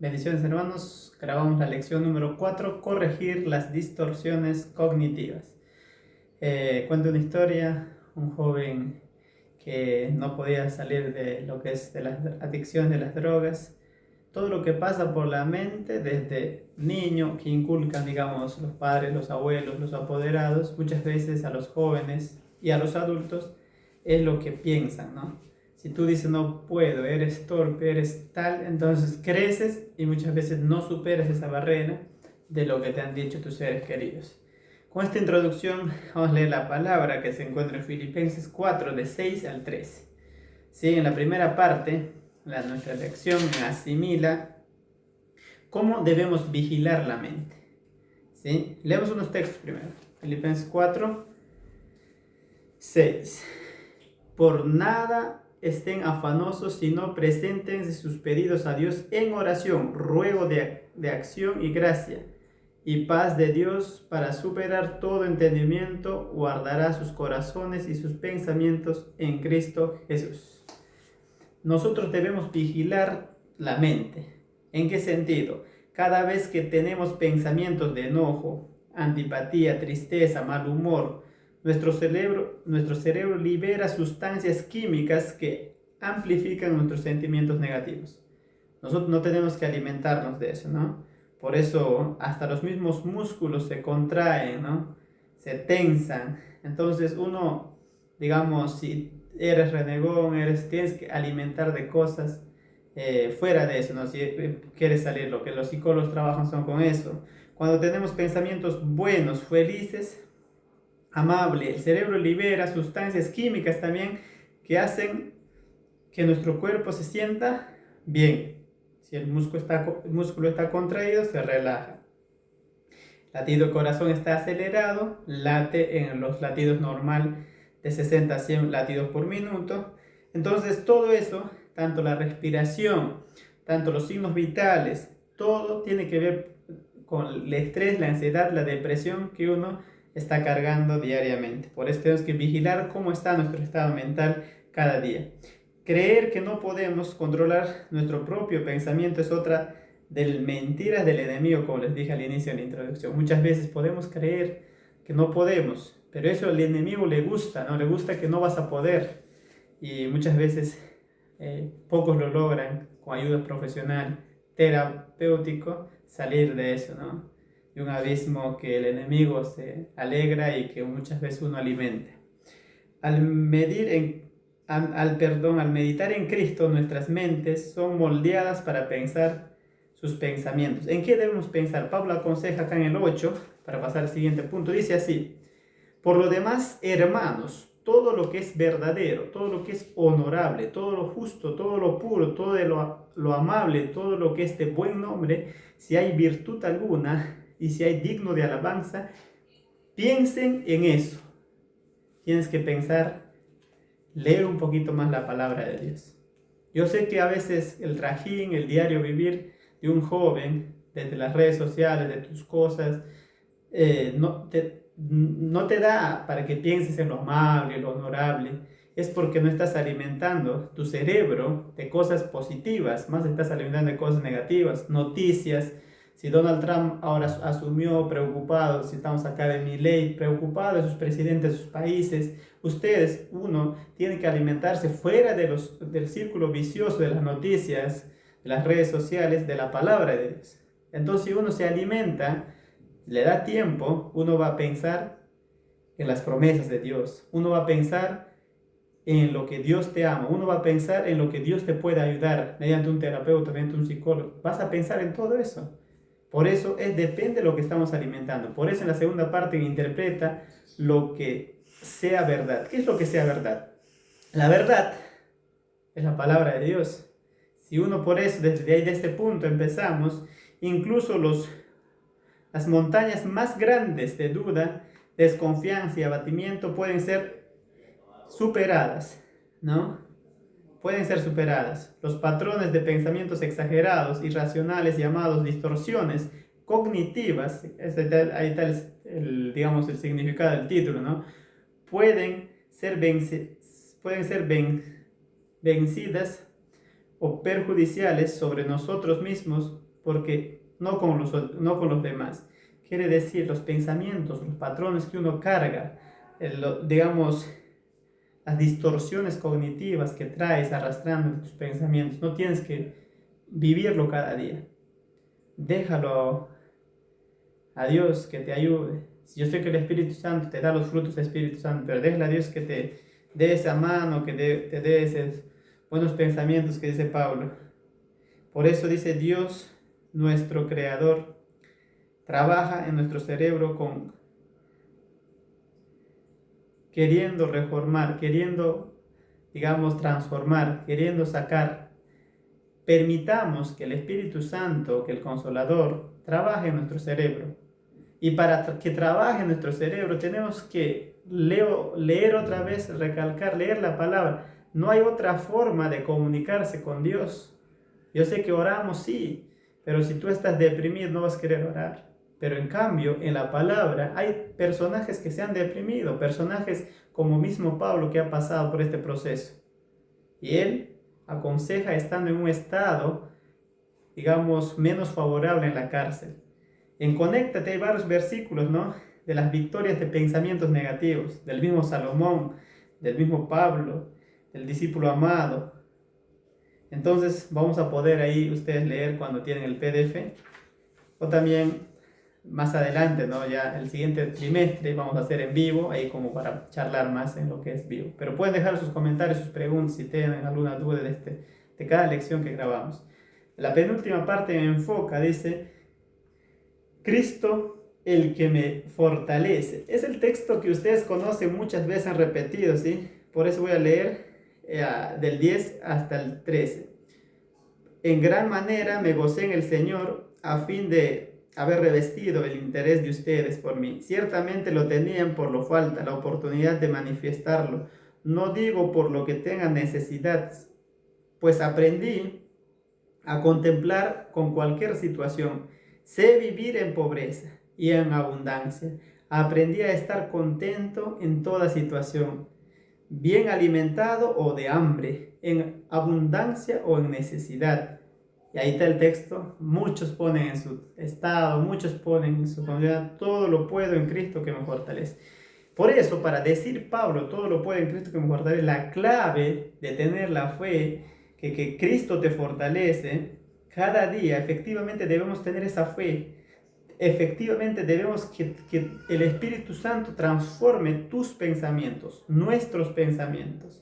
Bendiciones hermanos, grabamos la lección número 4, corregir las distorsiones cognitivas. Cuento una historia, un joven que no podía salir de lo que es de las adicciones de las drogas, todo lo que pasa por la mente desde niño que inculcan, digamos, los padres, los abuelos, los apoderados, muchas veces a los jóvenes y a los adultos, es lo que piensan, ¿no? Si tú dices no puedo, eres torpe, eres tal, entonces creces y muchas veces no superas esa barrera de lo que te han dicho tus seres queridos. Con esta introducción vamos a leer la palabra que se encuentra en Filipenses 4, de 6 al 13. ¿Sí? En la primera parte, nuestra lección asimila cómo debemos vigilar la mente. ¿Sí? Leemos unos textos primero. Filipenses 4, 6. Por nada estén afanosos, sino preséntense sus pedidos a Dios en oración, ruego de acción y gracia. Y paz de Dios, para superar todo entendimiento, guardará sus corazones y sus pensamientos en Cristo Jesús. Nosotros debemos vigilar la mente. ¿En qué sentido? Cada vez que tenemos pensamientos de enojo, antipatía, tristeza, mal humor, nuestro cerebro libera sustancias químicas que amplifican nuestros sentimientos negativos. Nosotros no tenemos que alimentarnos de eso, ¿no? Por eso hasta los mismos músculos se contraen, ¿no? Se tensan. Entonces uno, digamos, si eres renegón, tienes que alimentar de cosas fuera de eso, ¿no? Si quieres salir, lo que los psicólogos trabajan son con eso. Cuando tenemos pensamientos buenos, felices, amables, el cerebro libera sustancias químicas también que hacen que nuestro cuerpo se sienta bien. Si el músculo está contraído, se relaja. Latido del corazón está acelerado, late en los latidos normal de 60 a 100 latidos por minuto. Entonces todo eso, tanto la respiración, tanto los signos vitales, todo tiene que ver con el estrés, la ansiedad, la depresión que uno está cargando diariamente. Por eso tenemos que vigilar cómo está nuestro estado mental cada día. Creer que no podemos controlar nuestro propio pensamiento es otra de mentiras del enemigo, como les dije al inicio de la introducción. Muchas veces podemos creer que no podemos, pero eso al enemigo le gusta, ¿no? Le gusta que no vas a poder. Y muchas veces pocos lo logran con ayuda profesional, terapéutico, salir de eso, ¿no? De un abismo que el enemigo se alegra y que muchas veces uno alimenta. Al meditar en Cristo, nuestras mentes son moldeadas para pensar sus pensamientos. ¿En qué debemos pensar? Pablo aconseja acá en el 8, para pasar al siguiente punto, dice así: por lo demás, hermanos, todo lo que es verdadero, todo lo que es honorable, todo lo justo, todo lo puro, todo lo amable, todo lo que es de buen nombre, si hay virtud alguna y si hay digno de alabanza, piensen en eso. Tienes que pensar, leer un poquito más la palabra de Dios. Yo sé que a veces el trajín, el diario vivir de un joven, desde las redes sociales, de tus cosas, no te da para que pienses en lo amable, lo honorable. Es porque no estás alimentando tu cerebro de cosas positivas, más estás alimentando de cosas negativas, noticias. Si Donald Trump ahora asumió preocupado, si estamos acá de Milei, preocupado de sus presidentes de sus países, uno tiene que alimentarse fuera del círculo vicioso de las noticias, de las redes sociales, de la palabra de Dios. Entonces, si uno se alimenta, le da tiempo, uno va a pensar en las promesas de Dios, uno va a pensar en lo que Dios te ama, uno va a pensar en lo que Dios te puede ayudar mediante un terapeuta, mediante un psicólogo. Vas a pensar en todo eso. Por eso depende de lo que estamos alimentando. Por eso en la segunda parte interpreta lo que sea verdad. ¿Qué es lo que sea verdad? La verdad es la palabra de Dios. Si uno por eso, desde ahí, de este punto empezamos, incluso las montañas más grandes de duda, desconfianza y abatimiento pueden ser superadas, ¿no? Pueden ser superadas. Los patrones de pensamientos exagerados, irracionales, llamados distorsiones cognitivas, ahí está digamos, el significado del título, ¿no? Pueden ser vencidas o perjudiciales sobre nosotros mismos porque no con los demás. Quiere decir, los pensamientos, los patrones que uno carga, digamos, las distorsiones cognitivas que traes arrastrando en tus pensamientos, no tienes que vivirlo cada día. Déjalo a Dios que te ayude. Yo sé que el Espíritu Santo te da los frutos del Espíritu Santo, pero déjale a Dios que te dé esa mano, que te dé esos buenos pensamientos que dice Pablo. Por eso dice Dios, nuestro Creador, trabaja en nuestro cerebro queriendo reformar, queriendo, digamos, transformar, queriendo sacar. Permitamos que el Espíritu Santo, que el Consolador, trabaje en nuestro cerebro. Y para que trabaje en nuestro cerebro tenemos que leer otra vez, recalcar, leer la palabra. No hay otra forma de comunicarse con Dios. Yo sé que oramos, sí, pero si tú estás deprimido no vas a querer orar. Pero en cambio, en la palabra hay personajes que se han deprimido, personajes como mismo Pablo que ha pasado por este proceso. Y él aconseja estando en un estado, digamos, menos favorable en la cárcel. En Conéctate hay varios versículos, ¿no? De las victorias de pensamientos negativos, del mismo Salomón, del mismo Pablo, del discípulo amado. Entonces vamos a poder ahí ustedes leer cuando tienen el PDF, o también más adelante, ¿no? Ya el siguiente trimestre vamos a hacer en vivo, ahí como para charlar más en lo que es vivo. Pero pueden dejar sus comentarios, sus preguntas si tienen alguna duda de cada lección que grabamos. La penúltima parte me enfoca, dice, Cristo, el que me fortalece. Es el texto que ustedes conocen, muchas veces han repetido, ¿sí? Por eso voy a leer del 10 hasta el 13. En gran manera me gocé en el Señor a fin de haber revestido el interés de ustedes por mí. Ciertamente lo tenían por lo falta, la oportunidad de manifestarlo. No digo por lo que tengan necesidad, pues aprendí a contemplar con cualquier situación. Sé vivir en pobreza y en abundancia. Aprendí a estar contento en toda situación, bien alimentado o de hambre, en abundancia o en necesidad. Y ahí está el texto. Muchos ponen en su estado, muchos ponen en su comunidad, todo lo puedo en Cristo que me fortalece. Por eso, para decir Pablo, todo lo puedo en Cristo que me fortalece, la clave de tener la fe, que Cristo te fortalece, cada día efectivamente debemos tener esa fe. Efectivamente debemos que el Espíritu Santo transforme tus pensamientos, nuestros pensamientos.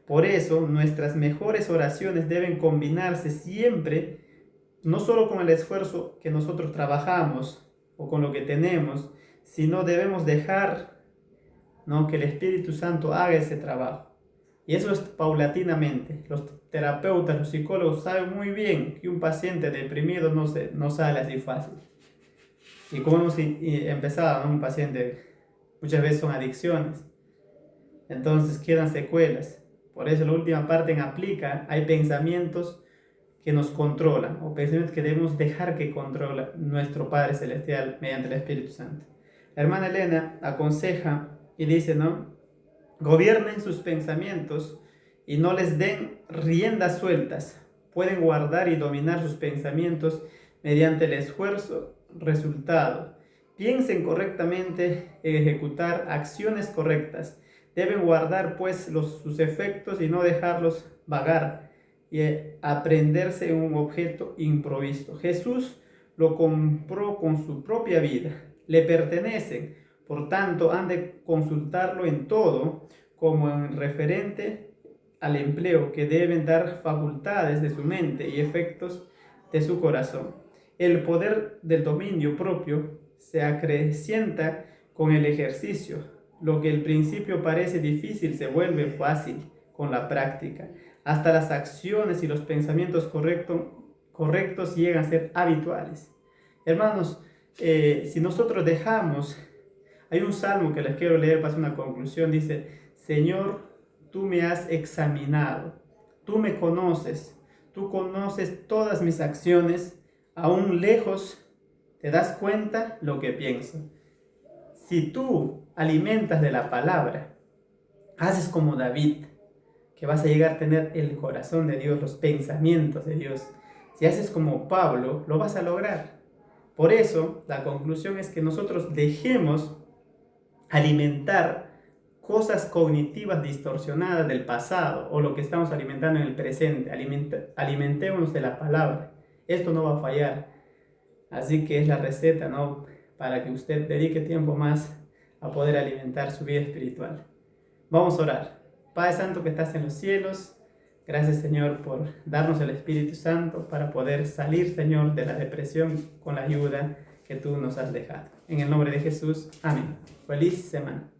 Por eso nuestras mejores oraciones deben combinarse siempre, no solo con el esfuerzo que nosotros trabajamos o con lo que tenemos, sino debemos dejar, ¿no?, que el Espíritu Santo haga ese trabajo. Y eso es paulatinamente. Los terapeutas, los psicólogos saben muy bien que un paciente deprimido no sale así fácil. Y como hemos empezado, ¿no?, un paciente muchas veces son adicciones, entonces quedan secuelas. Por eso la última parte en aplica, hay pensamientos que nos controlan, o pensamientos que debemos dejar que controla nuestro Padre Celestial mediante el Espíritu Santo. La hermana Elena aconseja y dice, ¿no?, gobiernen sus pensamientos y no les den riendas sueltas. Pueden guardar y dominar sus pensamientos mediante el esfuerzo. Resultado: piensen correctamente en ejecutar acciones correctas. Deben guardar pues sus efectos y no dejarlos vagar y aprenderse en un objeto improvisto. Jesús lo compró con su propia vida, le pertenecen, por tanto han de consultarlo en todo como en referente al empleo que deben dar facultades de su mente y efectos de su corazón. El poder del dominio propio se acrecienta con el ejercicio. Lo que al principio parece difícil se vuelve fácil con la práctica. Hasta las acciones y los pensamientos correctos llegan a ser habituales. Hermanos, si nosotros dejamos, hay un salmo que les quiero leer para hacer una conclusión. Dice: Señor, tú me has examinado, tú me conoces, tú conoces todas mis acciones, aún lejos te das cuenta lo que pienso. Si tú alimentas de la palabra, haces como David, que vas a llegar a tener el corazón de Dios, los pensamientos de Dios. Si haces como Pablo, lo vas a lograr. Por eso, la conclusión es que nosotros dejemos alimentar cosas cognitivas distorsionadas del pasado o lo que estamos alimentando en el presente. Alimentémonos de la palabra. Esto no va a fallar. Así que es la receta, ¿no? Para que usted dedique tiempo más a poder alimentar su vida espiritual. Vamos a orar. Padre Santo que estás en los cielos, gracias Señor por darnos el Espíritu Santo para poder salir, Señor, de la depresión con la ayuda que tú nos has dejado. En el nombre de Jesús, amén. Feliz semana.